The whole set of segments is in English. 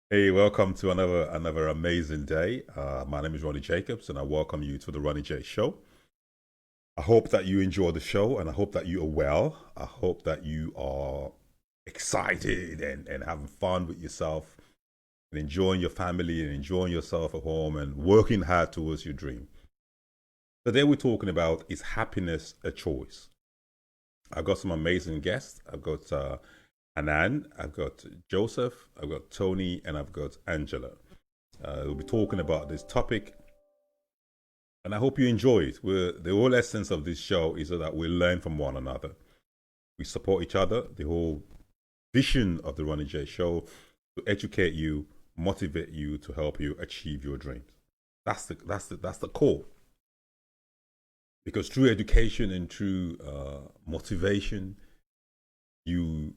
Hey, welcome to another amazing day. My name is Ronnie Jacobs, and I welcome you to the Ronnie J Show. I hope that you enjoy the show, and I hope that you are well. I hope that you are excited and having fun with yourself, and enjoying your family, and enjoying yourself at home, and working hard towards your dream. Today, we're talking about, is happiness a choice? I've got some amazing guests. I've got Hanane, I've got Joseph, I've got Tony, and I've got Angela. We'll be talking about this topic, and I hope you enjoy it. The whole essence of this show is so that we learn from one another. We support each other. The whole vision of the Ronnie J Show to educate you, motivate you, to help you achieve your dreams. That's the core. Because through education and through motivation, you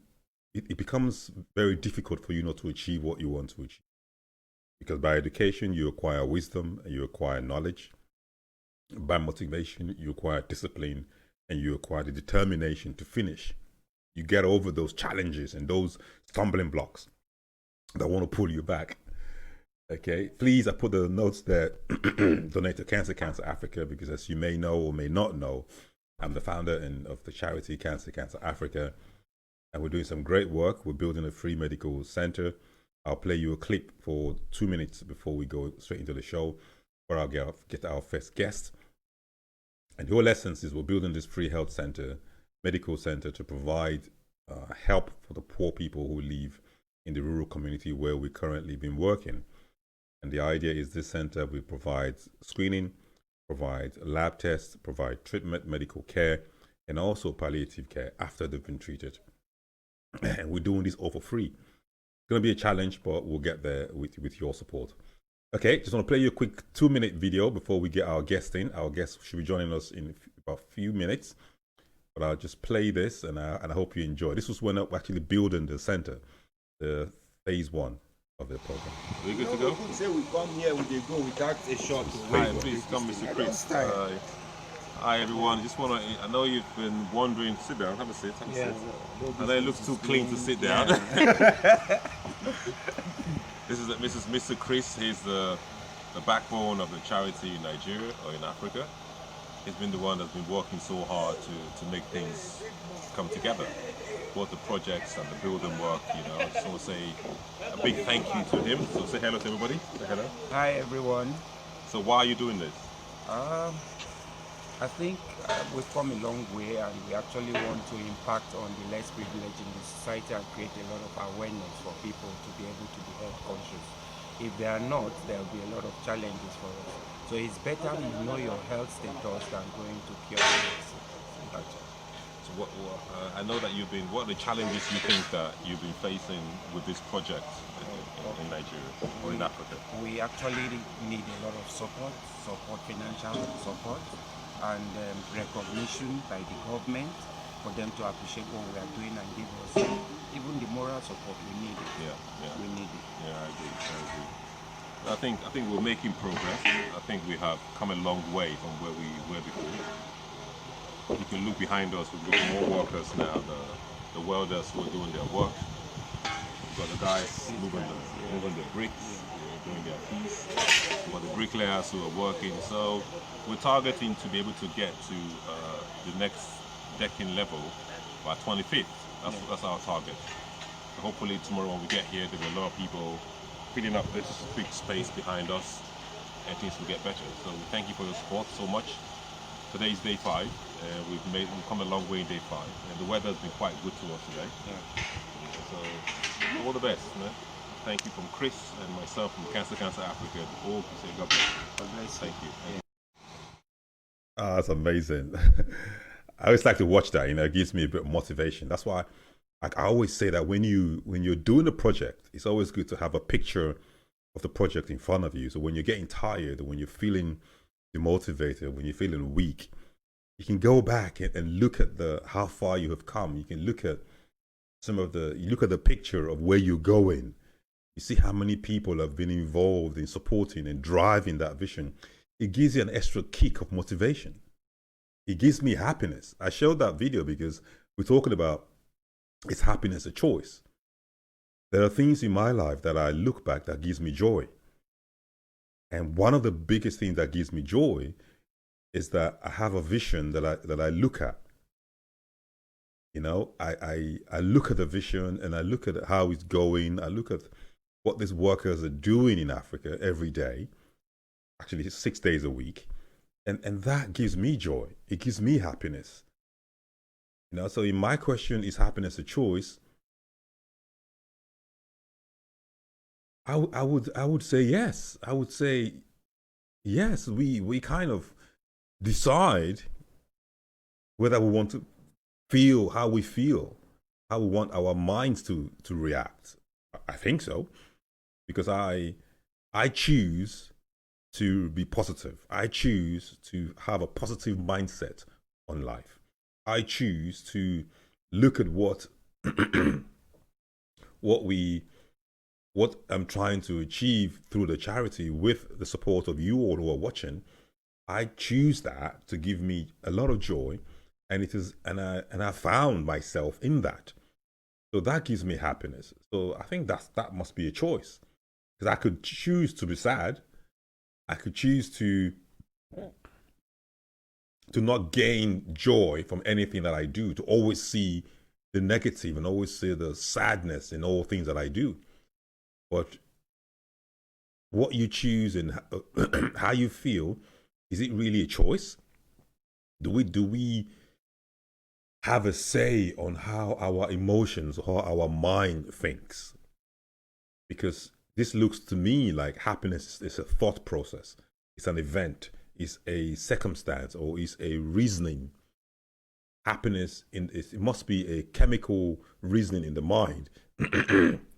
it becomes very difficult for you not to achieve what you want to achieve. Because by education, you acquire wisdom and you acquire knowledge. By motivation, you acquire discipline and you acquire the determination to finish. You get over those challenges and those stumbling blocks that want to pull you back. Okay, please, I put the notes there. Donate to Cancer Africa, because as you may know or may not know, I'm the founder of the charity Cancer Africa, and we're doing some great work. We're building a free medical center. I'll play you a clip for 2 minutes before we go straight into the show, where I'll get our first guest. And the whole essence is we're building this free health center, medical center, to provide help for the poor people who live in the rural community where we currently been working. And the idea is this center will provide screening, provide lab tests, provide treatment, medical care, and also palliative care after they've been treated. And we're doing this all for free. It's going to be a challenge, but we'll get there with your support. Okay, just want to play you a quick 2-minute video before we get our guest in. Our guest should be joining us in about a few minutes, but I'll just play this, and I hope you enjoy. This was when we're actually building the center, the phase one of the program. Are you good to go? Say we come here with a go without a shot. Hi, please come, Mr. Chris. Hi, everyone. Just want to. I know you've been wondering. Sit down. Have a seat. Have a seat. I know it looks too clean to sit down. This is Mr. Chris. He's the backbone of the charity in Nigeria or in Africa. He's been the one that's been working so hard to make things come together, both the projects and the building work. I just want to say a big thank you to him. So say hello to everybody. Say hello. Hi everyone. So why are you doing this? I think we've come a long way, and we actually want to impact on the less privileged in the society and create a lot of awareness for people to be able to be health conscious. If they are not, there will be a lot of challenges for us. So it's better you know your health status than going to cure it. Gotcha. So I know that what are the challenges you think that you've been facing with this project in Nigeria or in Africa? We actually need a lot of support, financial support, and recognition by the government for them to appreciate what we are doing and give us even the moral support we need. Yeah. We need it. Yeah, I agree. I think we're making progress. I think we have come a long way from where we were before. You can look behind us. We've got more workers now. The welders who are doing their work. We've got the guys moving the bricks, doing their piece. We've got the bricklayers who are working. So we're targeting to be able to get to the next decking level by 25th. That's our target. So hopefully tomorrow when we get here, there'll be a lot of people filling up this big space behind us, and things will get better. So we thank you for your support so much. Today is day 5. We've come a long way in day 5, and the weather's been quite good to us today. Yeah. So all the best, man. Thank you from Chris and myself from Cancer Africa. All to say God bless. God bless. Thank you. Yeah. That's amazing. I always like to watch that. It gives me a bit of motivation. That's why I always say that when you're doing a project, it's always good to have a picture of the project in front of you. So when you're getting tired, or when you're feeling demotivated, when you're feeling weak, you can go back and look at how far you have come. You can look at you look at the picture of where you're going. You see how many people have been involved in supporting and driving that vision. It gives you an extra kick of motivation. It gives me happiness. I showed that video because we're talking about, is happiness a choice? There are things in my life that I look back that gives me joy. And one of the biggest things that gives me joy is that I have a vision that I look at. I look at the vision and I look at how it's going. I look at what these workers are doing in Africa every day, actually 6 days a week. And that gives me joy. It gives me happiness. So in my question, is happiness a choice? I would say yes. I would say yes. We kind of decide whether we want to feel how we feel, how we want our minds to react. I think so because I choose to be positive. I choose to have a positive mindset on life. I choose to look at what we what I'm trying to achieve through the charity with the support of you all who are watching. I choose that to give me a lot of joy, and it is and I found myself in that. So that gives me happiness. So I think that must be a choice because I could choose to be sad. I could choose to not gain joy from anything that I do, to always see the negative and always see the sadness in all things that I do. But what you choose and how you feel, is it really a choice? Do we have a say on how our emotions or how our mind thinks? Because this looks to me like happiness is a thought process, it's an event, it's a circumstance, or it's a reasoning. Happiness it must be a chemical reasoning in the mind,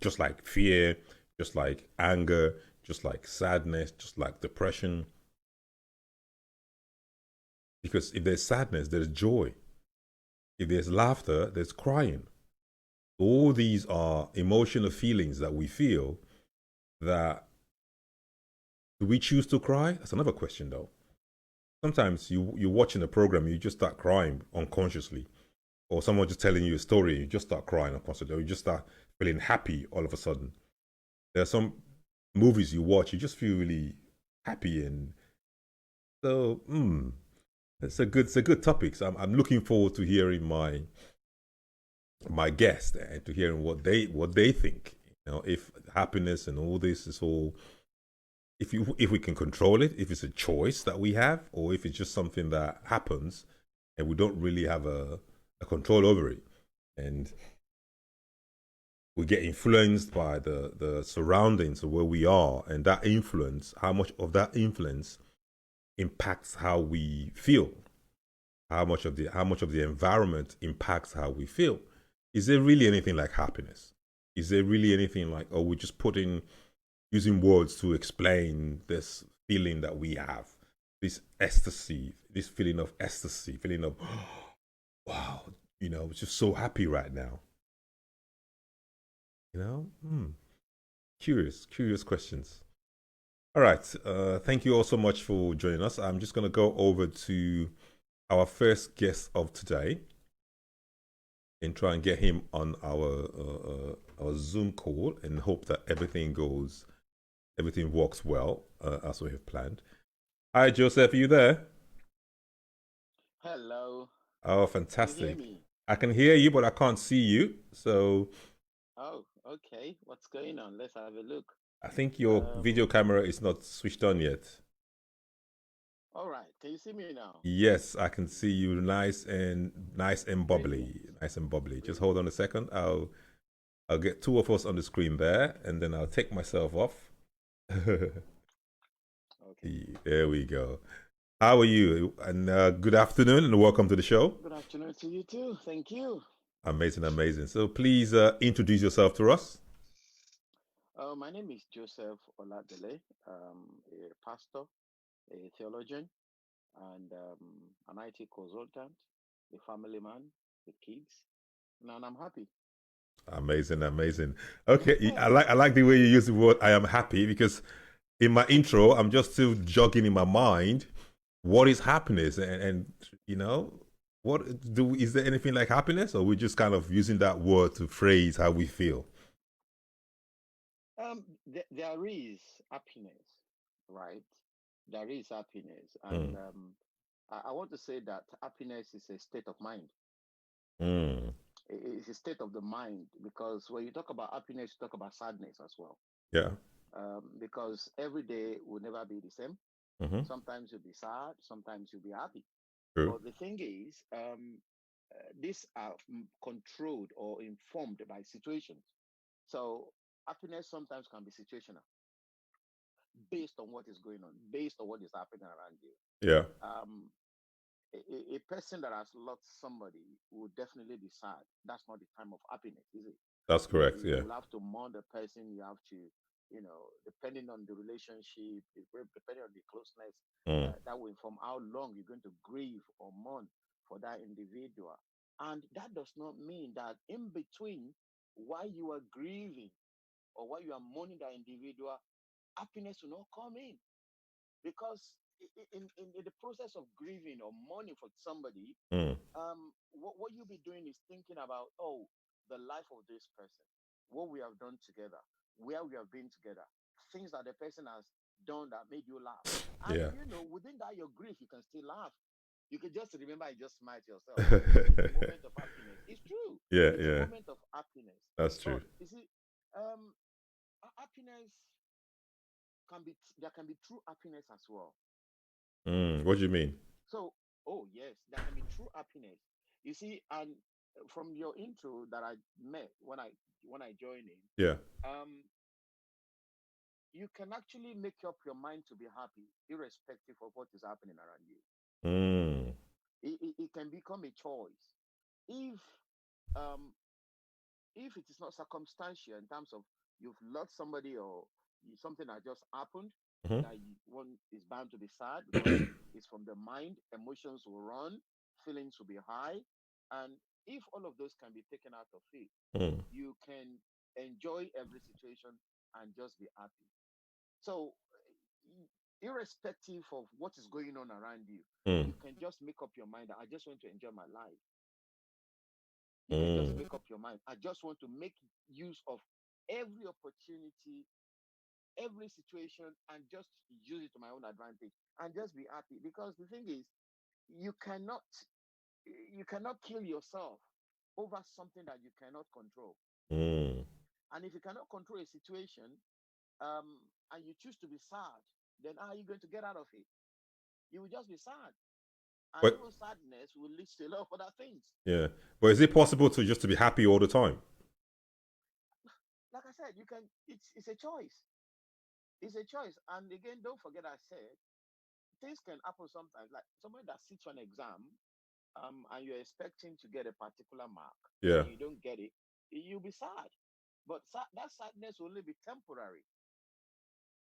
just like fear, just like anger, just like sadness, just like depression. Because if there's sadness, there's joy. If there's laughter, there's crying. All these are emotional feelings that we feel. That do we choose to cry? That's another question, though. Sometimes you're watching a program, you just start crying unconsciously, or someone just telling you a story, you just start crying unconsciously, or you just start feeling happy all of a sudden. There are some movies you watch, you just feel really happy, and so it's a good topic. So I'm looking forward to hearing my guest and to hearing what they think. If happiness and all this is all, if we can control it, if it's a choice that we have, or if it's just something that happens and we don't really have a control over it, and we get influenced by the surroundings of where we are, and that influence, how much of that influence impacts how we feel, how much of the environment impacts how we feel. Is there really anything like happiness? Is there really anything like, oh, we just put in using words to explain this feeling that we have, this ecstasy, this feeling of ecstasy, feeling of wow, it's just so happy right now. You know, curious questions. All right, thank you all so much for joining us. I'm just gonna go over to our first guest of today and try and get him on our Zoom call and hope that everything works well as we have planned. Hi, Joseph, are you there? Hello, Oh, can you hear fantastic. me? I can hear you, but I can't see you. So Oh, okay. What's going on? Let's have a look. I think your video Um, camera is not switched on yet. all right. Can you see me now? Yes, I can see you nice and bubbly. Brilliant, Nice and bubbly. Just hold brilliant. on a second. I'll get two of us on the screen there and then I'll take myself off. Okay. There we go. How are you? And good afternoon and welcome to the show. Good afternoon to you too. Thank you. Amazing, amazing. So please introduce yourself to us. My name is Joseph Oladele, a pastor, a theologian, and an IT consultant, a family man with kids, and I'm happy. Amazing, amazing. Okay, I like the way you use the word "I am happy" because in my intro, I'm just still jogging in my mind what is happiness, and you know, is there anything like happiness, or we're just kind of using that word to phrase how we feel? there is happiness, right? There is happiness, and Mm. I want to say that happiness is a state of mind. Mm. It's a state of the mind, because when you talk about happiness, you talk about sadness as well. Yeah. Because every day will never be the same. Mm-hmm. Sometimes you'll be sad, sometimes you'll be happy. True. But the thing is, these are controlled or informed by situations. So happiness sometimes can be situational, based on what is going on, based on what is happening around you. Yeah. Um, a person that has lost somebody will definitely be sad. That's not the time of happiness, is it? That's correct. You Yeah. will have to mourn the person. You have to, depending on the relationship, depending on the closeness, Mm. that will inform how long you're going to grieve or mourn for that individual. And that does not mean that in between, while you are grieving or while you are mourning that individual, happiness will not come in, because in the process of grieving or mourning for somebody, Mm. what you'll be doing is thinking about, oh, the life of this person, what we have done together, where we have been together, things that the person has done that made you laugh. And Yeah. within that your grief, you can still laugh. You can just remember and just smile to yourself. It's a moment of happiness. It's true. Yeah. It's a Yeah. moment of happiness. That's true. But you see, happiness there can be true happiness as well. Mm. What do you mean? So, oh yes, there can be true happiness. You see, and from your intro that I met when I joined in, Yeah. um, you can actually make up your mind to be happy, irrespective of what is happening around you. Mm. It can become a choice if um if it is not circumstantial in terms of you've lost somebody or something that just happened, Mm-hmm. that one is bound to be sad, because it's from the mind, emotions will run, feelings will be high. And if all of those can be taken out of it, Mm. you can enjoy every situation and just be happy. So, irrespective of what is going on around you, Mm. you can just make up your mind that I just want to enjoy my life. You can just Mm. make up your mind. I just want to make use of every opportunity, every situation, and just use it to my own advantage and just be happy. Because the thing is, you cannot you cannot kill yourself over something that you cannot control. Mm. And if you cannot control a situation, and you choose to be sad, then how are you going to get out of it? You will just be sad. And But even sadness will lead to a lot of other things. yeah. But is it possible to just to be happy all the time? Like I said, you can it's a choice. It's a choice. And again, don't forget I said things can happen sometimes. Like somebody that sits for an exam, and you're expecting to get a particular mark Yeah. and you don't get it, you'll be sad. But that sadness will only be temporary.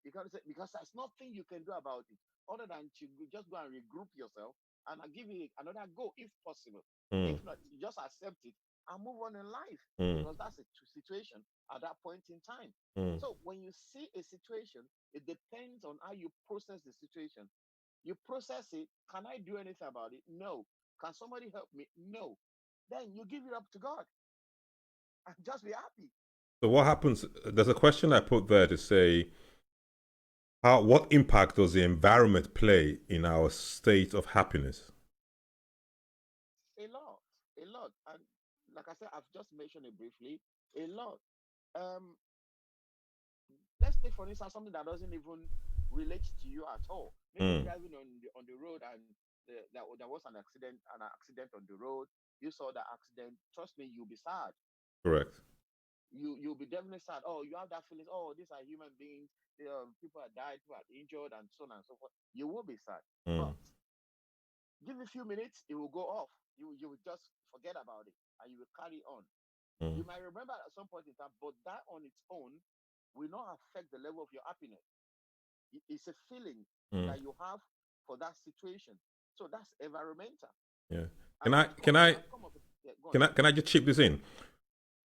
Because there's nothing you can do about it other than to just go and regroup yourself, and I'll give you another go if possible. If Mm. not, you just accept it and move on in life, Mm. because that's a situation at that point in time. Mm. So when you see a situation, it depends on how you process the situation. You process it. Can I do anything about it? No. Can somebody help me? No. Then you give it up to God and just be happy. So what happens? There's a question I put there to say, what impact does the environment play in our state of happiness? A lot, a lot. And like I said, I've just mentioned it briefly. A lot. Um, let's take for instance something that doesn't even relate to you at all. Maybe you're Mm. driving on the road, and there was an accident on the road. You saw the accident. Trust me, you'll be sad. Correct. You'll be definitely sad. Oh, you have that feeling. Oh, these are human beings. People are died, people are injured, and so on and so forth. You will be sad, Mm. but give it a few minutes, it will go off. You will just forget about it, and you will carry on. Mm. You might remember at some point in time, but that on its own will not affect the level of your happiness. It's a feeling Mm. that you have for that situation. So that's environmental. Yeah. And I've come up with, yeah, go on. Can I just chip this in?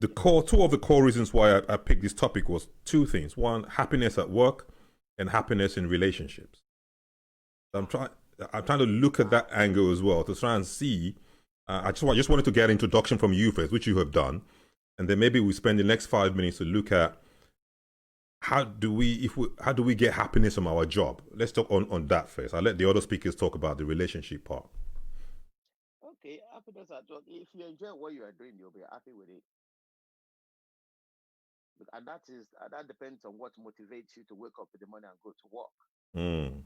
Two of the core reasons why I picked this topic was two things. One, happiness at work, and happiness in relationships. I'm trying to look at that angle as well to try and see. I just wanted to get introduction from you first, which you have done, and then maybe we spend the next 5 minutes to look at how do we get happiness from our job? Let's talk on that first. I'll let the other speakers talk about the relationship part. Okay, happiness at work. If you enjoy what you are doing, you'll be happy with it. And that depends on what motivates you to wake up in the morning and go to work. Mm.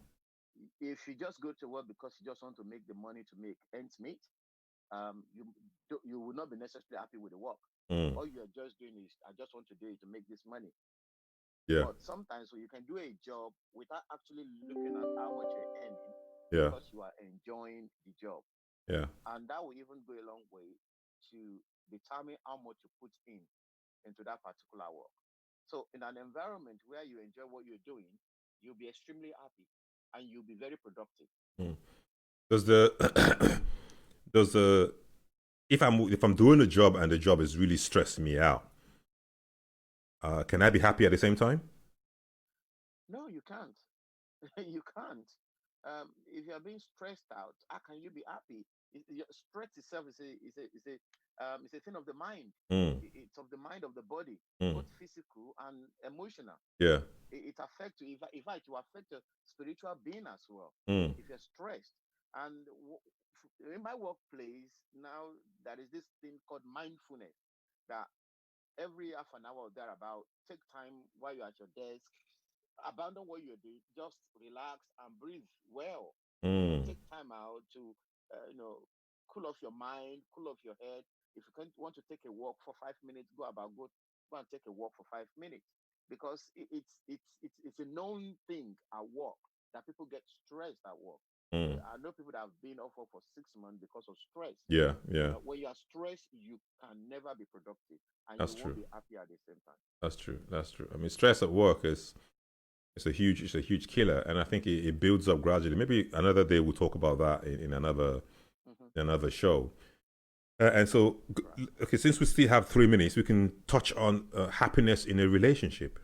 If you just go to work because you just want to make the money to make ends meet, you will not be necessarily happy with the work. Mm. All you are just doing is, I just want to do it to make this money. Yeah. But sometimes you can do a job without actually looking at how much you're earning, Yeah. because you are enjoying the job. Yeah. And that will even go a long way to determine how much you put into that particular work. So in an environment where you enjoy what you're doing, you'll be extremely happy and you'll be very productive. Mm. Does the does the if I'm doing a job and the job is really stressing me out, can I be happy at the same time? No, you can't. You can't. If you're being stressed out, how can you be happy? Stress itself is a thing of the mind. Mm. It's of the mind, of the body, Mm. both physical and emotional. Yeah. It affects you. In fact, it will affect your spiritual being as well. Mm. If you're stressed. And in my workplace now, there is this thing called mindfulness, that every half an hour or thereabout, take time while you're at your desk, abandon what you're doing, just relax and breathe well. Mm. Take time out to, cool off your mind, cool off your head. If you can want to take a walk for 5 minutes, go and take a walk for 5 minutes, because it's a known thing at work that people get stressed at work. Mm. I know people that have been off work for 6 months because of stress. Yeah. Yeah. When you are stressed, you can never be productive, and That's you true. won't be happy at the same time. That's true. That's true. I mean, stress at work is it's a huge killer, and I think it builds up gradually. Maybe another day we'll talk about that in another show. And so, Right. okay, since we still have 3 minutes, we can touch on happiness in a relationship.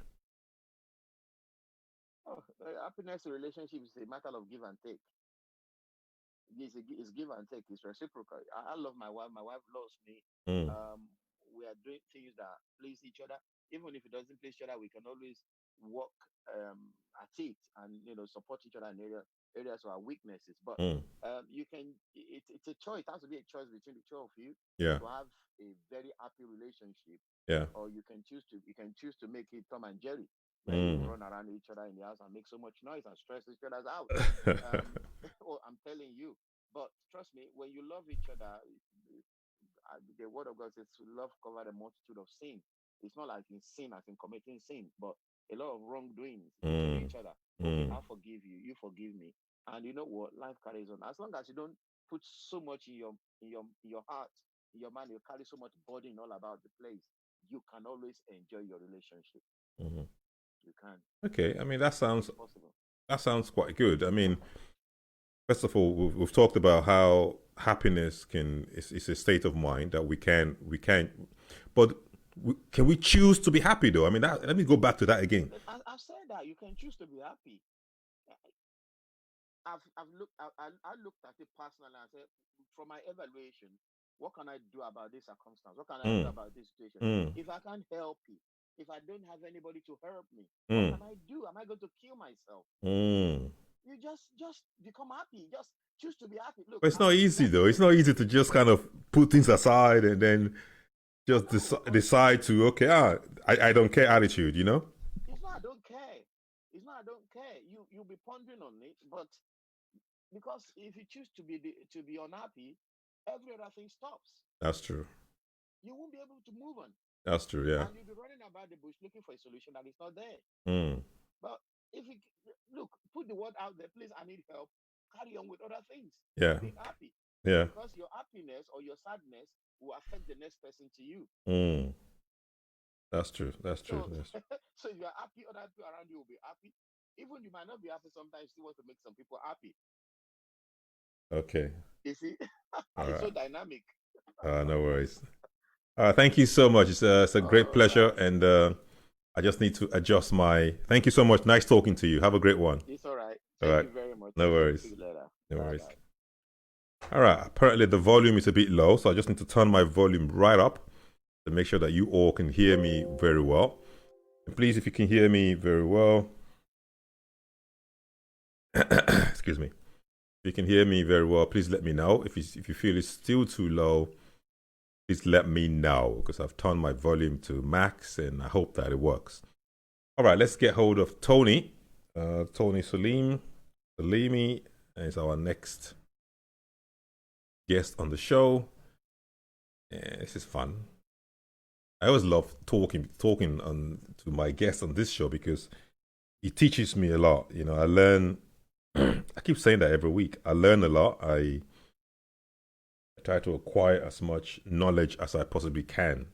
Happiness in relationship is a matter of give and take. It's give and take. It's reciprocal. I love my wife. My wife loves me. Mm. We are doing things that please each other. Even if it doesn't please each other, we can always work at it, and support each other in areas of our weaknesses. But Mm. you can. It's a choice. It has to be a choice between the two of you Yeah. to have a very happy relationship. Yeah. Or you can choose to make it Tom and Jerry, where you Mm. run around each other in the house and make so much noise and stress each other's out. I'm telling you. But trust me, when you love each other, the word of God says love covers a multitude of sin. It's not like in sin as in committing sin, but a lot of wrongdoings to Mm. each other. Okay, Mm. I forgive you, you forgive me, and you know what? Life carries on. As long as you don't put so much in your heart, in your mind, you carry so much burden all about the place, you can always enjoy your relationship. Mhm. You can. Okay, I mean It's possible. that sounds quite good. I mean, first of all, we've talked about how happiness is a state of mind that we can, but can we choose to be happy though? I mean, let me go back to that again. I've said that you can choose to be happy. I looked at it personally and said, from my evaluation, what can I do about this circumstance? What can I do Mm. about this situation? Mm. If I can't help it, if I don't have anybody to help me, what Mm. can I do? Am I going to kill myself? Mm. You just become happy. Just choose to be happy. Look, But it's not easy though. It's not easy to just kind of put things aside and then just decide to okay, I don't care attitude, you know? It's not I don't care. It's not I don't care. You'll be pondering on it, but because if you choose to be unhappy, every other thing stops. That's true. You won't be able to move on. That's true, yeah. And you'll be running about the bush looking for a solution that is not there. Mm. But if you look, put the word out there, please, I need help. Carry on with other things. Yeah. Being happy. Yeah. Because your happiness or your sadness will affect the next person to you. Mm. That's true. That's true. So, That's true. so if you're happy, other people around you will be happy. Even you might not be happy sometimes, you want to make some people happy. Okay. You see? All It's so right. dynamic. No worries. Thank you so much. It's a great pleasure, and I just need to adjust my. Thank you so much. Nice talking to you. Have a great one. It's all right. All Thank right. you very much. No worries. See you later. No Bye worries. bye. All right. Apparently the volume is a bit low, so I just need to turn my volume right up to make sure that you all can hear me very well. Please, if you can hear me very well, excuse me. If you can hear me very well, please let me know. If you feel it's still too low, please let me know, because I've turned my volume to max and I hope that it works. All right, let's get hold of Tony. Tony Selemi is our next guest on the show. Yeah, this is fun. I always love talking to my guests on this show because he teaches me a lot. You know, I learn. I keep saying that every week. I learn a lot. I try to acquire as much knowledge as I possibly can.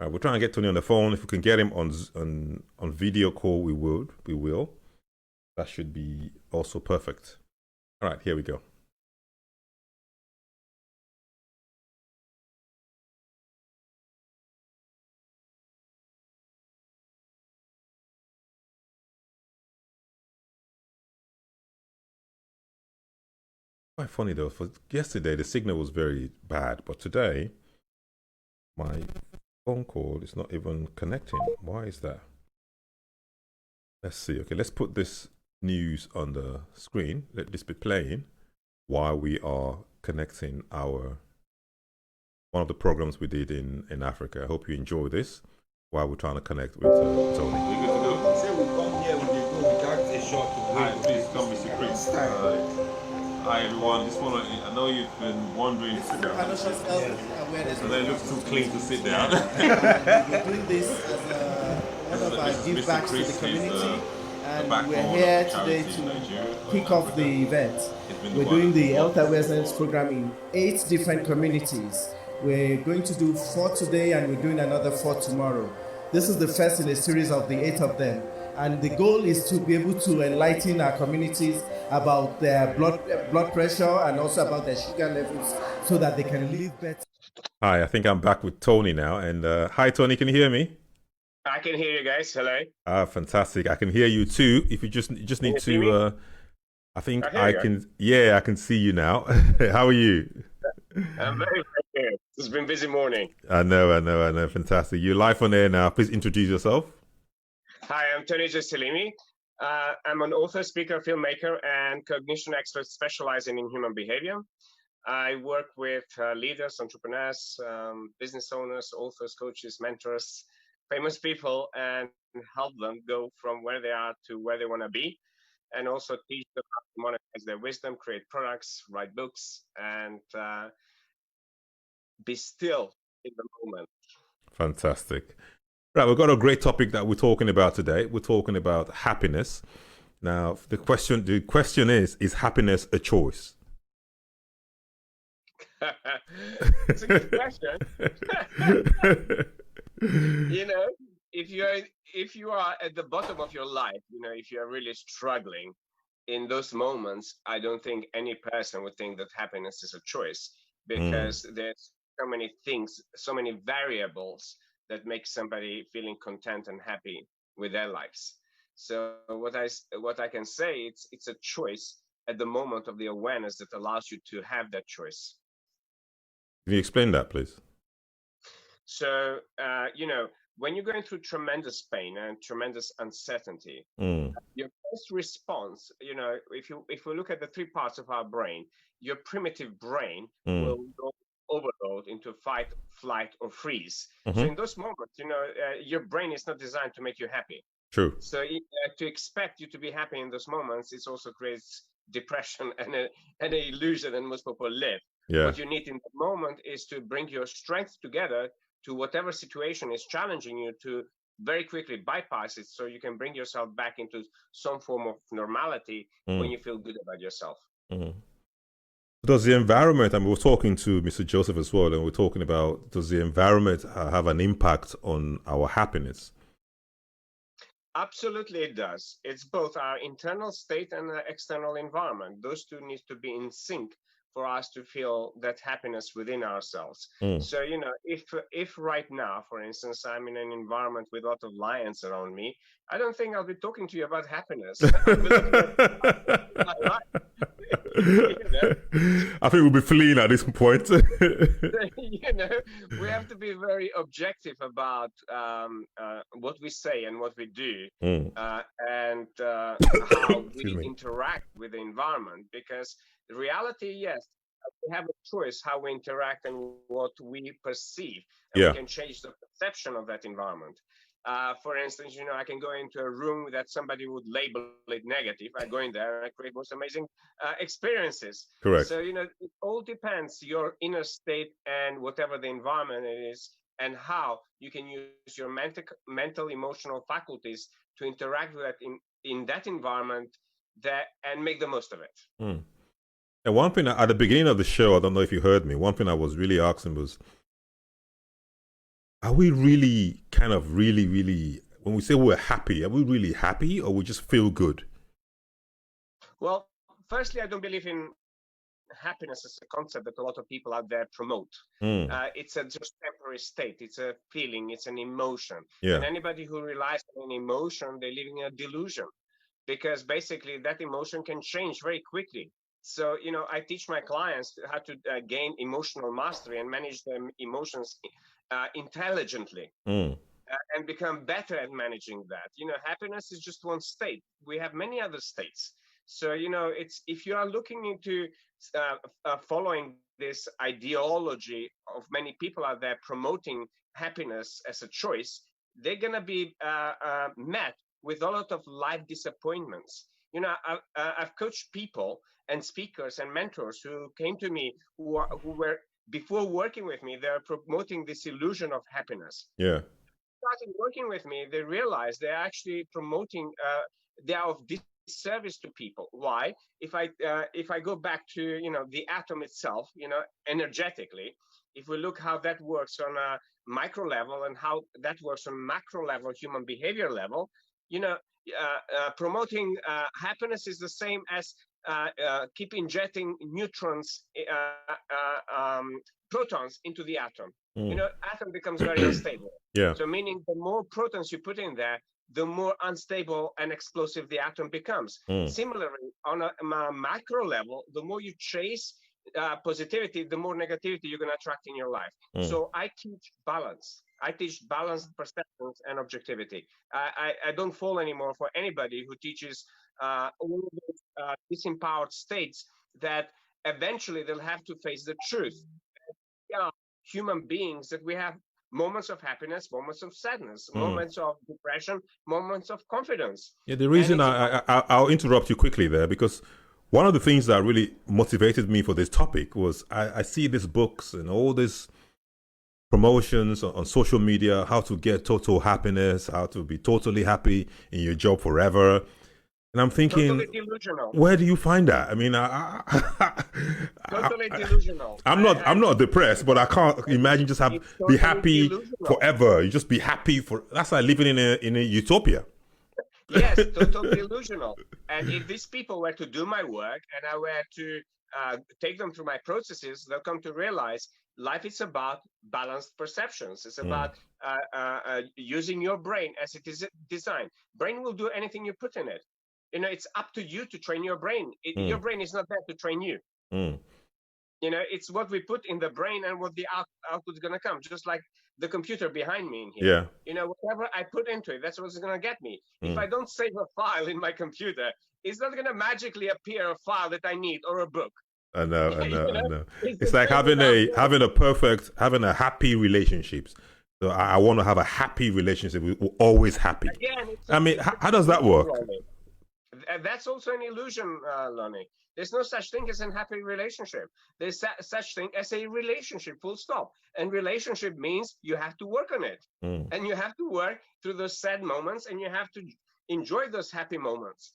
We're trying to get Tony on the phone. If we can get him on video call, we will. That should be also perfect. All right, here we go. Quite funny though. For yesterday, the signal was very bad, but today, my phone call is not even connecting. Why is that? Let's see. Okay, let's put this news on the screen. Let this be playing while we are connecting one of the programs we did in Africa. I hope you enjoy this while we're trying to connect with Tony. Are you good to go? Say we come here, we go, we can't a shot to Hi, please come, Mr. Chris. Hi, everyone. I know you've been wondering. And it looks too clean to sit down. we're doing this as one of our give backs to the community, and we're here today to kick off the event. We're doing the health awareness program in 8 different communities. We're going to do 4 today, and we're doing another 4 tomorrow. This is the first in a series of the 8 of them. And the goal is to be able to enlighten our communities about their blood pressure and also about their sugar levels so that they can live better. Hi, I think I'm back with Tony now. And hi, Tony, can you hear me? I can hear you guys. Hello. Fantastic. I can hear you too. If you just need to, I think I can. Yeah, I can see you now. How are you? I'm very good. It's been a busy morning. I know. Fantastic. You're live on air now. Please introduce yourself. Hi, I'm Tony Selemi. I'm an author, speaker, filmmaker, and cognition expert specializing in human behavior. I work with leaders, entrepreneurs, business owners, authors, coaches, mentors, famous people, and help them go from where they are to where they want to be, and also teach them how to monetize their wisdom, create products, write books, and be still in the moment. Fantastic. Right, we've got a great topic that we're talking about today. We're talking about happiness. Now, the question is happiness a choice? It's a good question. You know, if you are at the bottom of your life, you know, if you are really struggling in those moments, I don't think any person would think that happiness is a choice, because there's so many things, so many variables that make somebody feeling content and happy with their lives. So what I can say, it's a choice at the moment of the awareness that allows you to have that choice. Can you explain that, please? So, you know, when you're going through tremendous pain and tremendous uncertainty, your first response, you know, if we look at the 3 parts of our brain, your primitive brain will go overload into fight, flight, or freeze. So in those moments, you know, your brain is not designed to make you happy. True. So to expect you to be happy in those moments, it also creates depression and an illusion that most people live. Yeah. What you need in that moment is to bring your strength together to whatever situation is challenging you, to very quickly bypass it, so you can bring yourself back into some form of normality when you feel good about yourself. Does the environment, and we're talking to Mr. Joseph as well, and we're talking about, does the environment have an impact on our happiness? Absolutely it does. It's both our internal state and the external environment. Those two need to be in sync for us to feel that happiness within ourselves. So, you know, if right now, for instance, I'm in an environment with a lot of lions around me, I don't think I'll be talking to you about happiness. I think we'll be fleeing at this point. We have to be very objective about what we say and what we do, and how we interact with the environment. Because the reality, yes, we have a choice how we interact and what we perceive, and we can change the perception of that environment. For instance, I can go into a room that somebody would label it negative. I go in there and I create most amazing experiences. Correct. So, it all depends your inner state and whatever the environment is, and how you can use your mental, emotional faculties to interact with that in that environment and make the most of it. And one thing at the beginning of the show, I don't know if you heard me, one thing I was really asking was, are we really kind of really, when we say we're happy, are we really happy, or we just feel good? Well, firstly, I don't believe in happiness as a concept that a lot of people out there promote. It's a just temporary state. It's a feeling. It's an emotion. And anybody who relies on an emotion, they're living in a delusion, because basically that emotion can change very quickly. So, I teach my clients how to gain emotional mastery and manage their emotions intelligently, and become better at managing that. Happiness is just one state. We have many other states. So, it's, if you are looking into following this ideology of many people out there promoting happiness as a choice, they're going to be met with a lot of life disappointments. I've coached people and speakers and mentors who came to me who were, before working with me, they're promoting this illusion of happiness. Yeah. Starting working with me, they realize they're actually promoting, they are of disservice to people. Why? If I go back to, the atom itself, energetically, if we look how that works on a micro level and how that works on macro level, human behavior level, promoting happiness is the same as keep injecting neutrons, protons into the atom. Atom becomes very unstable. So meaning the more protons you put in there, the more unstable and explosive the atom becomes. Similarly, on a macro level, the more you chase positivity, the more negativity you're going to attract in your life. So I teach balance. I teach balanced perceptions and objectivity. I don't fall anymore for anybody who teaches all of those disempowered states that eventually they'll have to face the truth. We are human beings, that we have moments of happiness, moments of sadness, moments of depression, moments of confidence. Yeah, the reason I'll interrupt you quickly there, because one of the things that really motivated me for this topic was I see these books and all these promotions on social media, how to get total happiness, how to be totally happy in your job forever. And I'm thinking, totally delusional. Where do you find that? I mean, totally delusional. I'm not depressed, but I can't imagine just be happy forever. You just be happy that's like living in a utopia. Yes, totally delusional. And if these people were to do my work and I were to take them through my processes, they'll come to realize life is about balanced perceptions. It's about using your brain as it is designed. Brain will do anything you put in it. It's up to you to train your brain. Your brain is not there to train you. It's what we put in the brain and what the output is going to come. Just like the computer behind me in here. Whatever I put into it, that's what's going to get me. If I don't save a file in my computer, it's not going to magically appear a file that I need or a book. I know. It's like having a happy relationships. So I want to have a happy relationship. We're always happy. Again, how does that work? That's also an illusion, Ronnie. There's no such thing as a happy relationship. There's such thing as a relationship, full stop. And relationship means you have to work on it. And you have to work through those sad moments, and you have to enjoy those happy moments.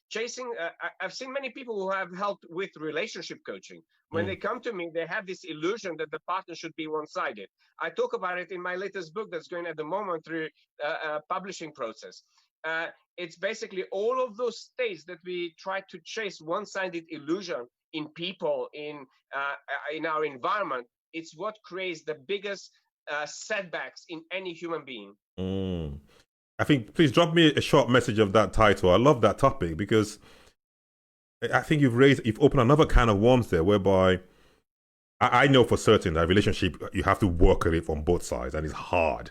Chasing, I've seen many people who have helped with relationship coaching. When they come to me, they have this illusion that the partner should be one-sided. I talk about it in my latest book that's going at the moment through a publishing process. It's basically all of those states that we try to chase one-sided illusion in people, in our environment. It's what creates the biggest setbacks in any human being. I think, please drop me a short message of that title. I love that topic, because I think you've opened another can of worms there, whereby I know for certain that relationship, you have to work at it from both sides, and it's hard.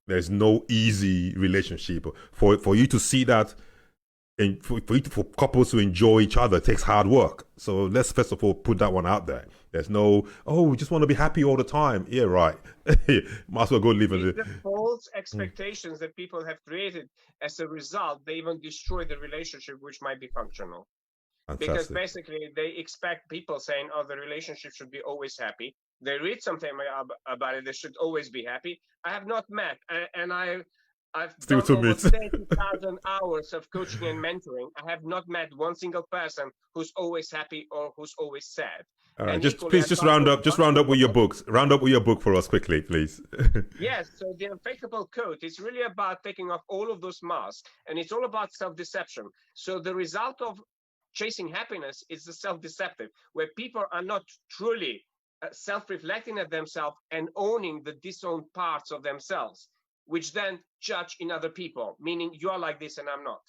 There's no easy relationship. For you to see that, and for couples to enjoy each other, it takes hard work. So let's first of all put that one out there. There's no, we just want to be happy all the time. Yeah, right. Might as well go live in the false expectations that people have created. As a result, they even destroy the relationship, which might be functional. Fantastic. Because basically they expect people saying, the relationship should be always happy. They read something about it, they should always be happy. I have not met, and I've done over 30,000 hours of coaching and mentoring. I have not met one single person who's always happy or who's always sad. All right, just round up with your books. Round up with your book for us quickly, please. Yes, so the Unfakeable Code is really about taking off all of those masks, and it's all about self-deception. So the result of chasing happiness is the self-deceptive, where people are not truly self-reflecting at themselves and owning the disowned parts of themselves, which then judge in other people, meaning you are like this and I'm not.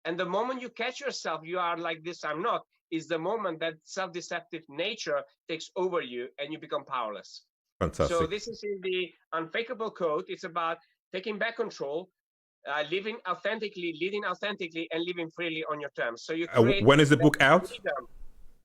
And the moment you catch yourself, you are like this, I'm not, is the moment that self-deceptive nature takes over you and you become powerless. Fantastic. So this is in the Unfakeable Code. It's about taking back control, living authentically, leading authentically, and living freely on your terms. So you create when is the book out? Freedom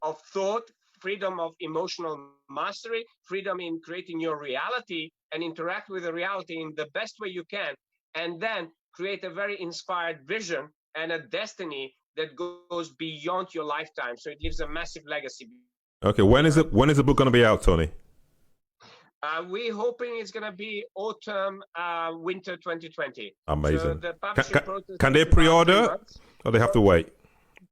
of thought, freedom of emotional mastery, freedom in creating your reality and interact with the reality in the best way you can, and then create a very inspired vision and a destiny that goes beyond your lifetime. So it leaves a massive legacy. Okay, when is the book going to be out, Tony? We're hoping it's going to be autumn, winter 2020. Amazing. So the publishing process can they pre-order, or they have to wait?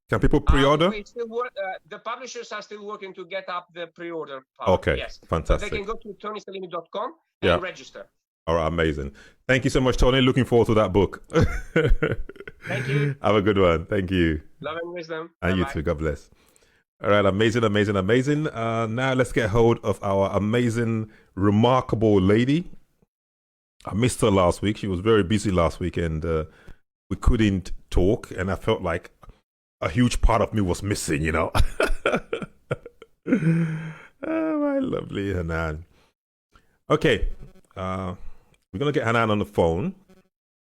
Can people pre-order? The publishers are still working to get up the pre-order part. Okay, yes. fantastic. So they can go to tonyselemi.com and register. All right, amazing. Thank you so much, Tony. Looking forward to that book. Thank you. Have a good one. Thank you. Love and wisdom. And Bye-bye. you too. God bless. All right, amazing. Now let's get hold of our amazing, remarkable lady. I missed her last week. She was very busy last week, and we couldn't talk, and I felt like a huge part of me was missing, you know. Oh, my lovely Hanane. Okay, we're going to get Hanane on the phone.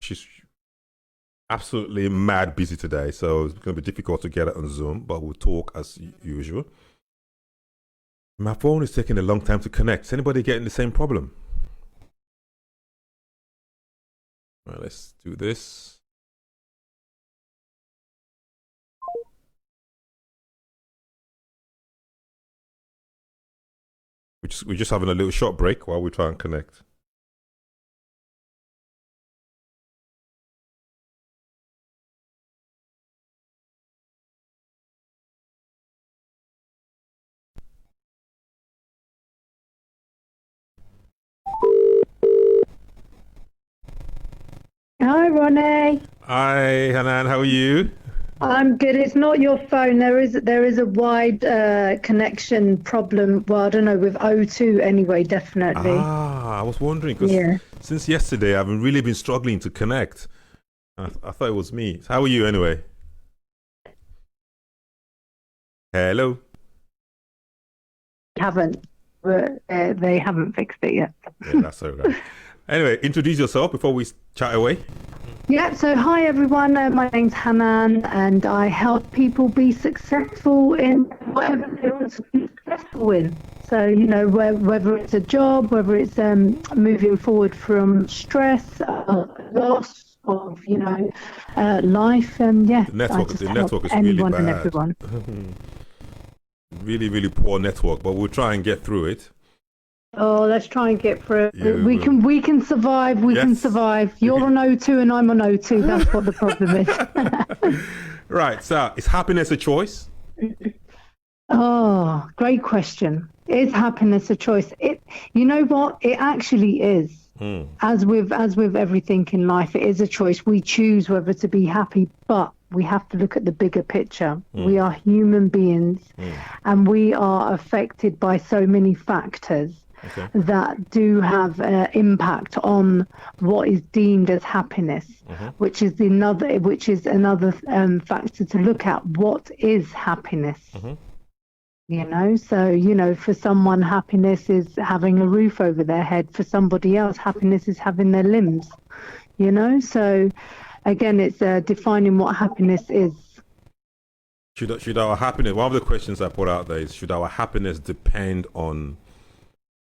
She's absolutely mad busy today, so it's going to be difficult to get her on Zoom, but we'll talk as usual. My phone is taking a long time to connect. Is anybody getting the same problem? All right, let's do this. We're just having a little short break while we try and connect. Hi, Ronnie. Hi, Hanane. How are you? I'm good. It's not your phone. There is a wide connection problem. Well, I don't know, with O2 anyway, definitely. I was wondering because since yesterday I've really been struggling to connect. I thought it was me. How are you anyway? Hello. They haven't fixed it yet. Yeah, that's all right. Anyway, introduce yourself before we chat away. Yeah, so hi everyone, my name's Hanane, and I help people be successful in whatever they want to be successful in. So, you know, whether it's a job, whether it's moving forward from stress, loss of, you know, life, and The network is really bad. And everyone. Really, really poor network, but we'll try and get through it. Oh, let's try and get through it. Yeah, we can survive. We can survive. You're on O2 and I'm on O2. That's what the problem is. Right. So, is happiness a choice? Oh, great question. Is happiness a choice? You know what? It actually is. As with everything in life, it is a choice. We choose whether to be happy, but we have to look at the bigger picture. We are human beings, and we are affected by so many factors. that do have impact on what is deemed as happiness, which is another factor to look at. What is happiness? So, for someone, happiness is having a roof over their head. For somebody else, happiness is having their limbs, So, again, it's defining what happiness is. Should our happiness, one of the questions I put out there is, should our happiness depend on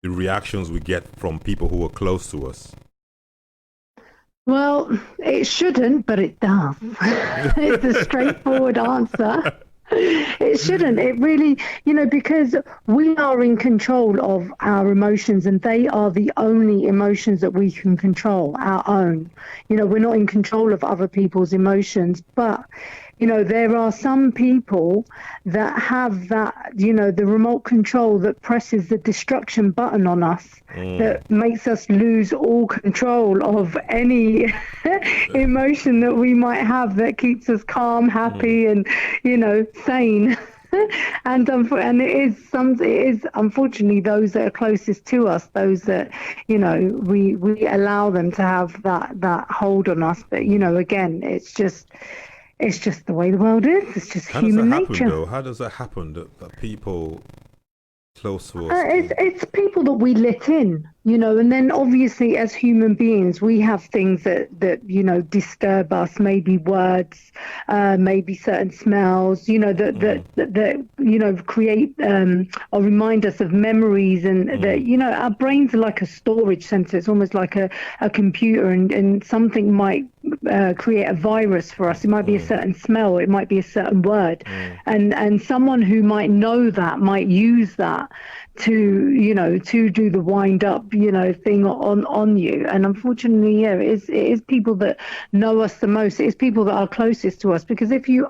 the reactions we get from people who are close to us? Well, it shouldn't, but it does. It's a straightforward answer. It shouldn't. It really, because we are in control of our emotions, and they are the only emotions that we can control, our own. We're not in control of other people's emotions, but there are some people that have that, the remote control that presses the destruction button on us, that makes us lose all control of any emotion that we might have, that keeps us calm, happy, and, sane. And it is unfortunately those that are closest to us, those that we allow them to have that hold on us. But again, it's just the way the world is. It's just human nature. How does that happen? That people close to us? It's people that we let in, and then obviously as human beings, we have things that disturb us, maybe words, maybe certain smells, that create or remind us of memories, and that, our brains are like a storage center. It's almost like a computer, and something might create a virus for us. It might be a certain smell, it might be a certain word, and someone who might know that might use that to do the wind up thing on you. And unfortunately, it is people that know us the most. It is people that are closest to us, because if you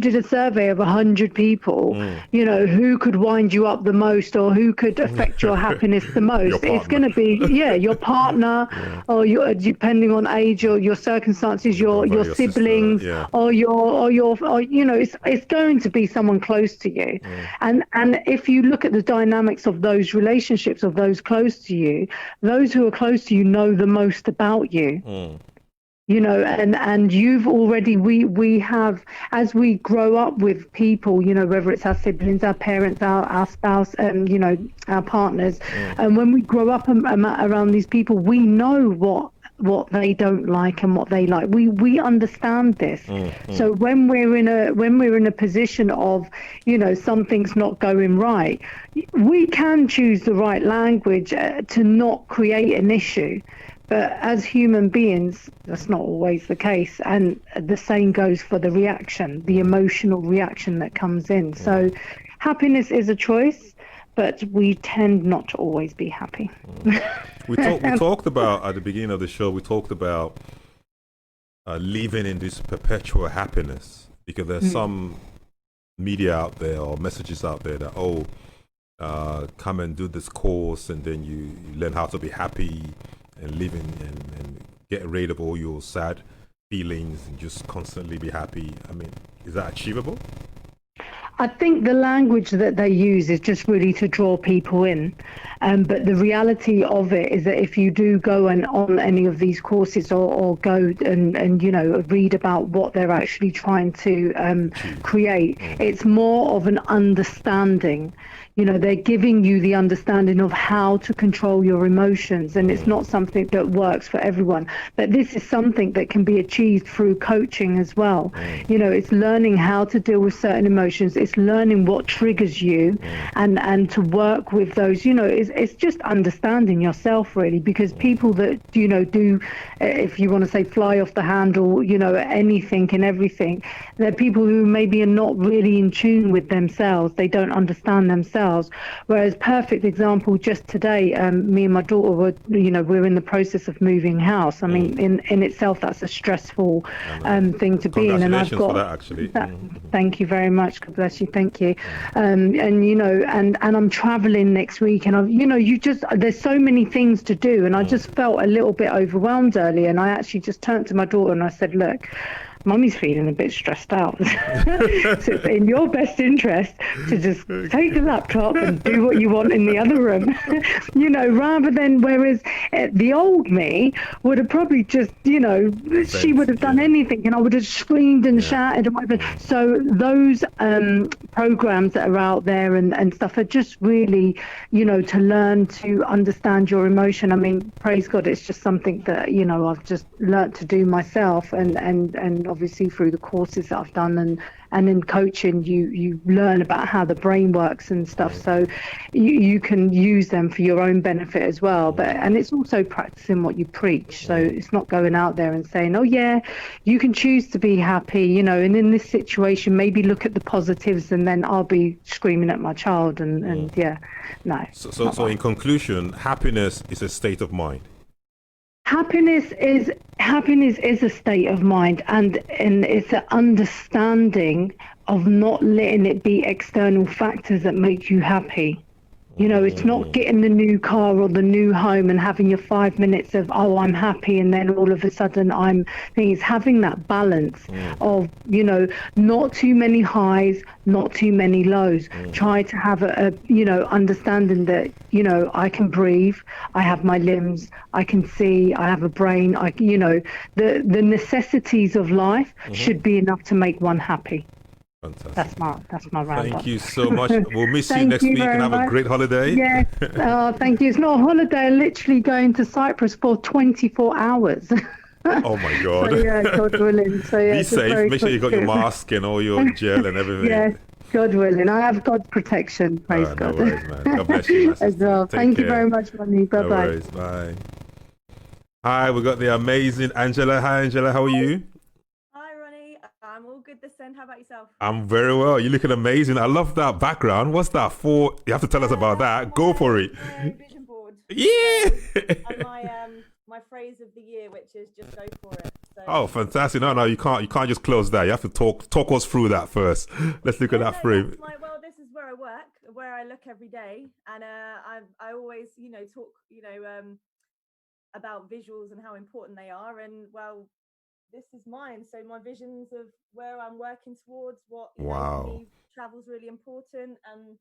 did a survey of 100 people, who could wind you up the most, or who could affect your happiness the most, it's going to be your partner, or depending on age or your circumstances, your siblings, sister, or it's going to be someone close to you. And if you look at the dynamics of those relationships, of those close to you, those who are close to you know the most about you. And you've already, we have, as we grow up with people, whether it's our siblings, our parents, our spouse, our partners, and when we grow up around these people, we know what they don't like and what they like. We understand this. So when we're in a position of, something's not going right, we can choose the right language to not create an issue. But as human beings, that's not always the case. And the same goes for the reaction, the emotional reaction that comes in. So happiness is a choice, but we tend not to always be happy. We talked about, at the beginning of the show, we talked about living in this perpetual happiness, because there's some media out there or messages out there that, come and do this course, and then you learn how to be happy and live and get rid of all your sad feelings and just constantly be happy. I mean, is that achievable? I think the language that they use is just really to draw people in. But the reality of it is that if you do go on any of these courses, or go and read about what they're actually trying to create, it's more of an understanding. They're giving you the understanding of how to control your emotions, and it's not something that works for everyone. But this is something that can be achieved through coaching as well. It's learning how to deal with certain emotions. It's learning what triggers you, and to work with those. It's just understanding yourself, really, because people that do, if you want to say, fly off the handle, anything and everything, they're people who maybe are not really in tune with themselves. They don't understand themselves. Whereas, perfect example, just today, me and my daughter we're in the process of moving house. I mean, in itself, that's a stressful thing to be in. And I've got, for that, actually. Thank you very much. God bless you. Thank you. And I'm traveling next week, and there's so many things to do, and I just felt a little bit overwhelmed earlier. And I actually just turned to my daughter and I said, look, Mummy's feeling a bit stressed out. So it's in your best interest to just take the laptop and do what you want in the other room, rather than, whereas the old me would have probably just, she would have done anything, and I would have screamed and shouted and whatever. So those programs that are out there and stuff are just really, to learn to understand your emotion. I mean, praise God, it's just something that, I've just learnt to do myself, and obviously through the courses that I've done and in coaching, you learn about how the brain works and stuff. So you can use them for your own benefit as well. And it's also practicing what you preach. So it's not going out there and saying, oh yeah, you can choose to be happy, and in this situation, maybe look at the positives, and then I'll be screaming at my child and no. So in conclusion, happiness is a state of mind. Happiness is a state of mind, and it's an understanding of not letting it be external factors that make you happy. It's not getting the new car or the new home and having your 5 minutes of, oh, I'm happy, and then all of a sudden it's having that balance of, not too many highs, not too many lows. Try to have a understanding that, I can breathe, I have my limbs, I can see, I have a brain, the necessities of life should be enough to make one happy. Fantastic. That's my roundup. Thank you so much. We'll miss you next week, and have a great holiday. Yes. Thank you. It's not a holiday. I'm literally going to Cyprus for 24 hours. Oh my God. So, yeah, God willing. So, yeah, be safe. Make sure you got your mask and all your gel and everything. Yes, God willing. I have God's protection. Praise God. No worries, man. God bless you. As well. Thank you very much, Ronnie. Bye bye. No worries. Bye. Hi, we got the amazing Angela. Hi, Angela. How are you? I'm all good this end. How about yourself? I'm very well. You're looking amazing. I love that background. What's that for? You have to tell us about that. Go for it. My vision board. Yeah. And my phrase of the year, which is just go for it. So, oh, fantastic! No, you can't just close that. You have to talk us through that first. Let's look at that frame. Well, this is where I work, where I look every day, and I always talk about visuals and how important they are, and this is mine. So my visions of where I'm working towards, what for me, travel's really important. And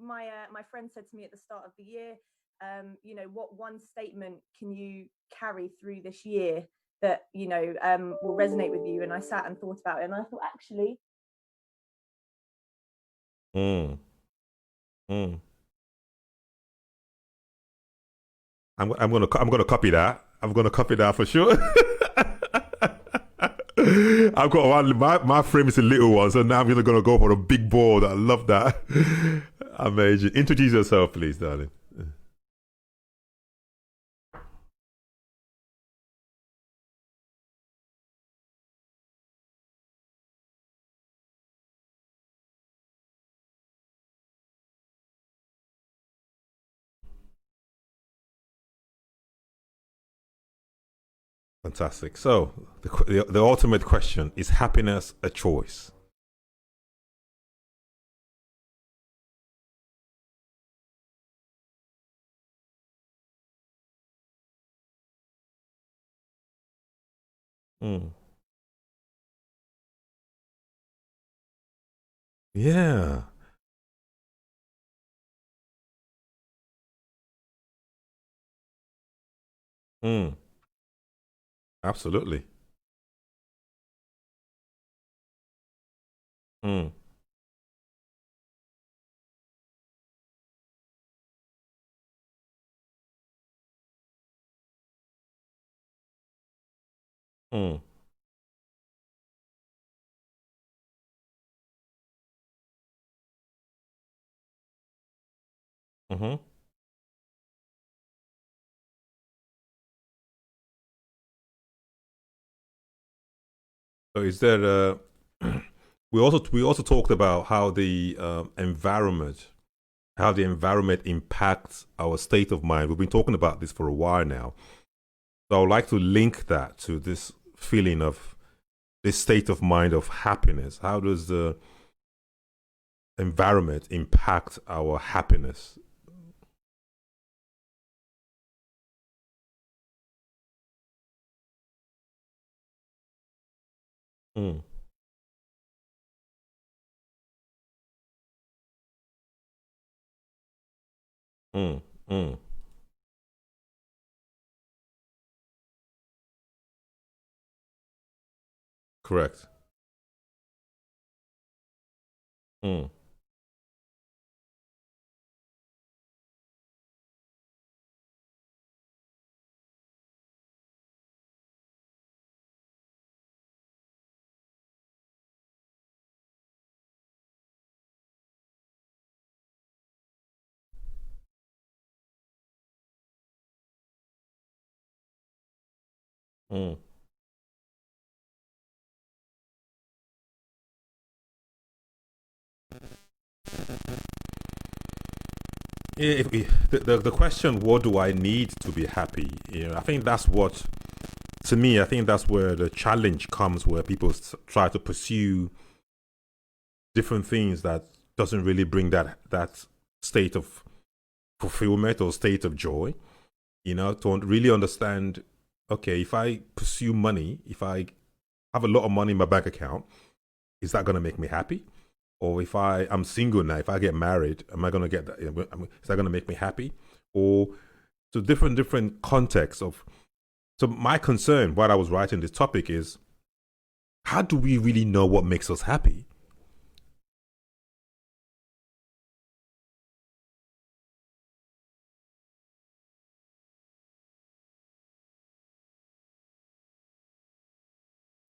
my friend said to me at the start of the year, what one statement can you carry through this year that will resonate with you? And I sat and thought about it, and I thought, actually, I'm gonna copy that. I'm gonna copy that for sure. I've got one. My frame is a little one, so now I'm gonna go for a big board. I love that. Amazing. Introduce yourself, please, darling. Fantastic. So the ultimate question is: happiness a choice? Yeah. Absolutely. Mm. Mm. Mm-hmm. So is there we also talked about how the environment impacts our state of mind. We've been talking about this for a while now. So I would like to link that to this feeling of this state of mind of happiness. How does the environment impact our happiness? Mm. Mm. Mm. Correct. Mm. Mm. The question, what do I need to be happy? I think that's what, to me, I think that's where the challenge comes, where people try to pursue different things that doesn't really bring that state of fulfillment or state of joy. To really understand, okay, if I pursue money, if I have a lot of money in my bank account, is that going to make me happy? Or if I'm single now, if I get married, am I going to get that? Is that going to make me happy? Or so different contexts of. So my concern while I was writing this topic is, how do we really know what makes us happy?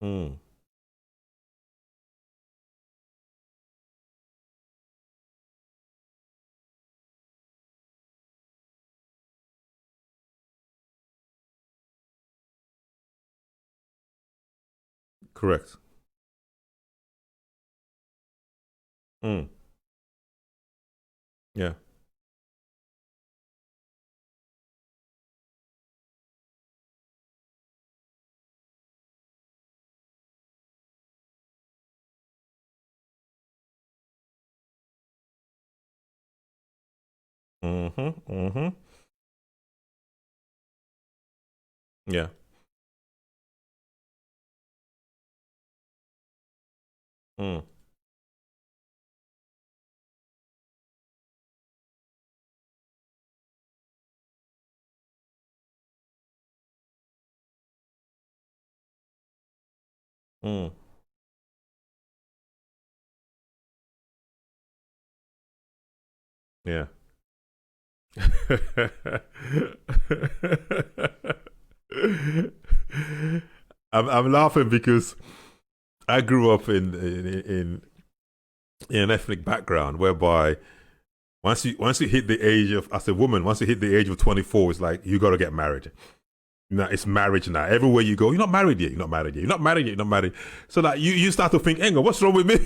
Mm. Correct. Mm. Yeah. Mm-hmm. Mm-hmm. Yeah. Mm. Mm. Yeah. I'm laughing because I grew up in an ethnic background whereby once you hit the age of, as a woman, once you hit the age of 24, it's like you got to get married. It's marriage now. Everywhere you go, you're not married yet. You're not married yet. You're not married yet. You're not married. So that you start to think, hang on, what's wrong with me?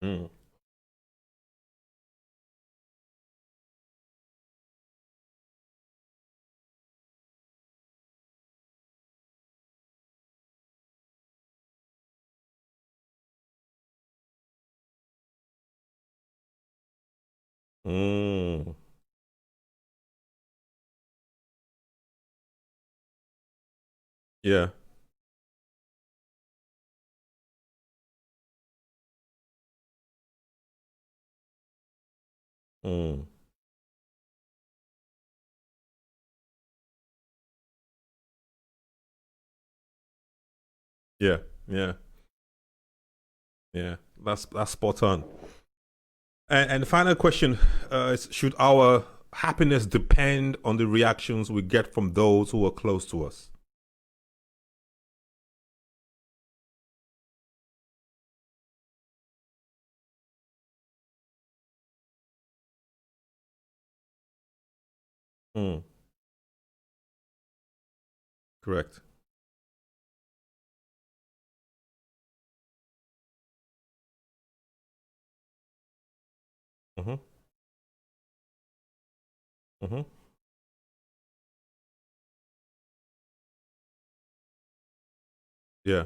Mm. Mm. Yeah. Mm. Yeah. Yeah. Yeah. That's spot on. And the final question is: should our happiness depend on the reactions we get from those who are close to us? Mm. Correct. Mm-hmm. Mm-hmm. Yeah.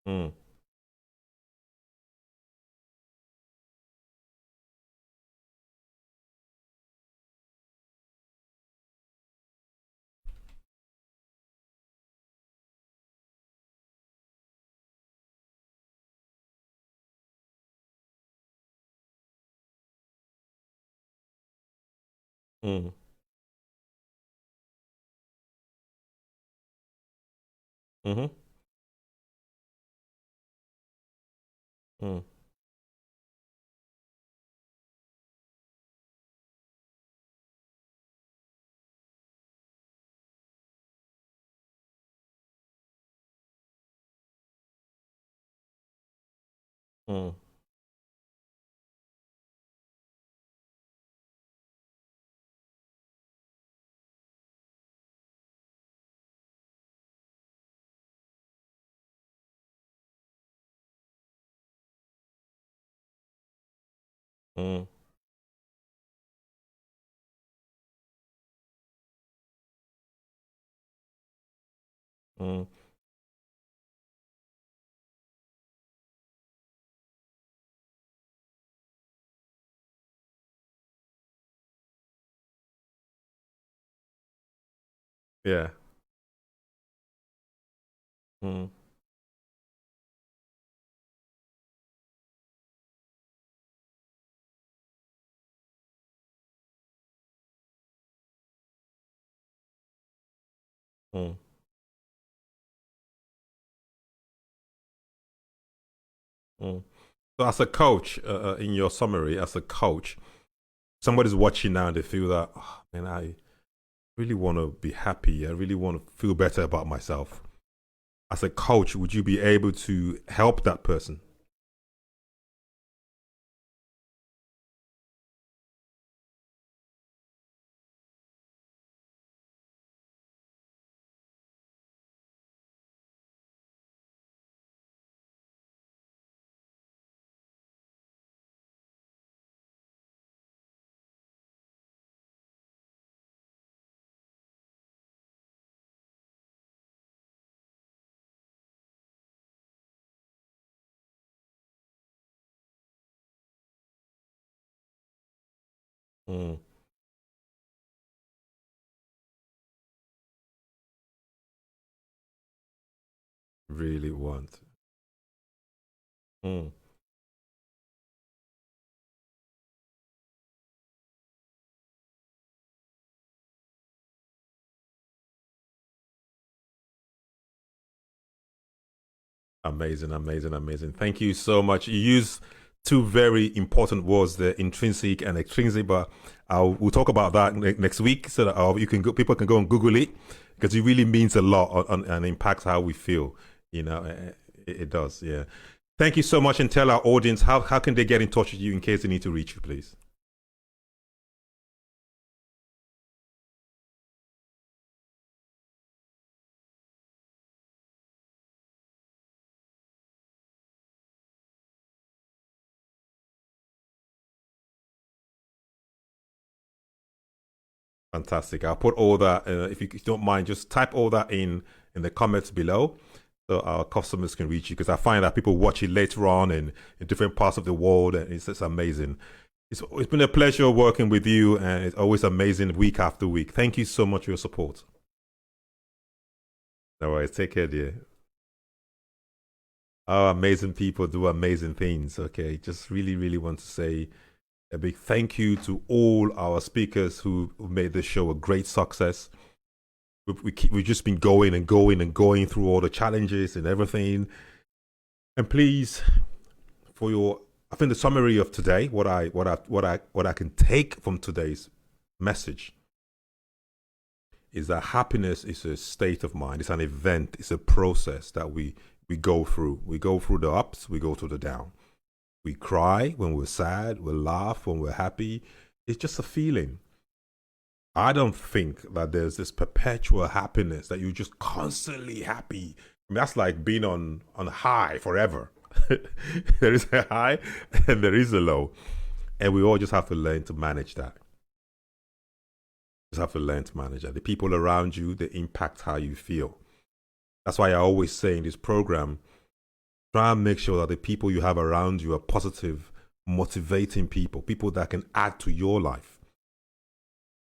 Mm. Mm. Mm-hmm. Mm. Mm. Mm. Mm. Yeah. Mm. Mm. Mm. So, as a coach, in your summary, as a coach, somebody's watching now and they feel that, oh, man, I really want to be happy. I really want to feel better about myself. As a coach, would you be able to help that person? Mm. Really want. Mm. Amazing, amazing, amazing. Thank you so much. You use two very important words there, intrinsic and extrinsic, but we'll talk about that next week so that you can go, people can go and Google it because it really means a lot and impacts how we feel. You know, it does. Yeah. Thank you so much, and tell our audience how can they get in touch with you in case they need to reach you, please. Fantastic. I'll put all that. If you don't mind, just type all that in the comments below, so our customers can reach you. Because I find that people watch it later on in different parts of the world, and it's amazing. It's been a pleasure working with you, and it's always amazing week after week. Thank you so much for your support. All right, take care, dear. Oh, amazing people do amazing things. Okay, just really, really want to say a big thank you to all our speakers who made this show a great success. We've just been going and going and going through all the challenges and everything. And please, for your, I think the summary of today, what I can take from today's message is that happiness is a state of mind. It's an event. It's a process that we go through. We go through the ups. We go through the down. We cry when we're sad. We laugh when we're happy. It's just a feeling. I don't think that there's this perpetual happiness that you're just constantly happy. I mean, that's like being on high forever. There is a high and there is a low. And we all just have to learn to manage that. Just have to learn to manage that. The people around you, they impact how you feel. That's why I always say in this program, try and make sure that the people you have around you are positive, motivating people, people that can add to your life.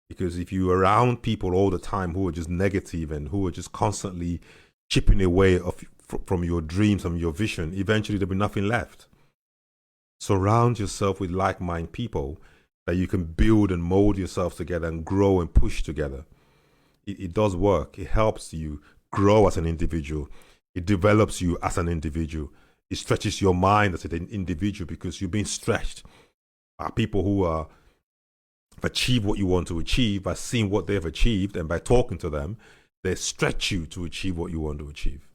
Because if you're around people all the time who are just negative and who are just constantly chipping away from your dreams and your vision, eventually there'll be nothing left. Surround yourself with like-minded people, that you can build and mold yourself together and grow and push together. It does work. It helps you grow as an individual. It develops you as an individual. It stretches your mind as an individual because you're being stretched by people who have achieved what you want to achieve, by seeing what they've achieved, and by talking to them, they stretch you to achieve what you want to achieve.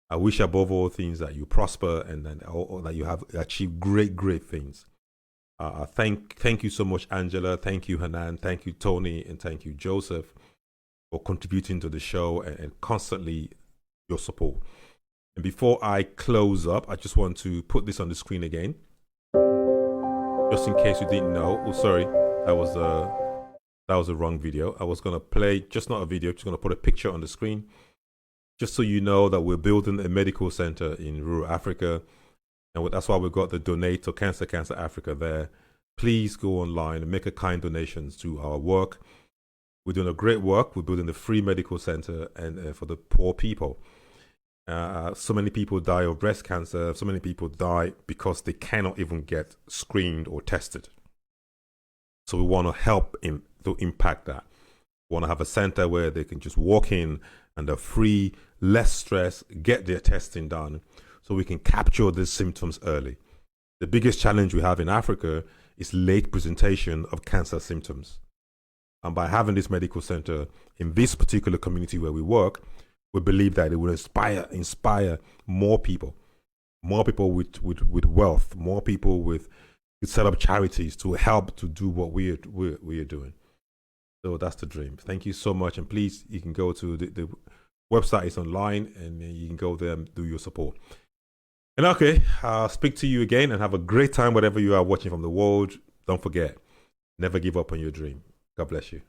I wish above all things that you prosper and that you have achieved great things. Thank you so much, Angela. Thank you, Hanane. Thank you, Tony. And thank you, Joseph, for contributing to the show and constantly your support. And before I close up, I just want to put this on the screen again, just in case you didn't know. Oh, sorry, that was a wrong video. I was going to play just not a video, just going to put a picture on the screen, just so you know that we're building a medical center in rural Africa. And that's why we've got the Donate to Cancer Africa there. Please go online and make a kind donations to our work. We're doing a great work. We're building a free medical center and for the poor people. So many people die of breast cancer. So many people die because they cannot even get screened or tested. So we want to help to impact that. We want to have a center where they can just walk in and they're free, less stress, get their testing done, so we can capture these symptoms early. The biggest challenge we have in Africa is late presentation of cancer symptoms. And by having this medical center in this particular community where we work, we believe that it will inspire more people with wealth, more people with set up charities to help to do what we are doing. So that's the dream. Thank you so much. And please, you can go to the website is online and you can go there and do your support. And okay, I'll speak to you again and have a great time whatever you are watching from the world. Don't forget, never give up on your dream. God bless you.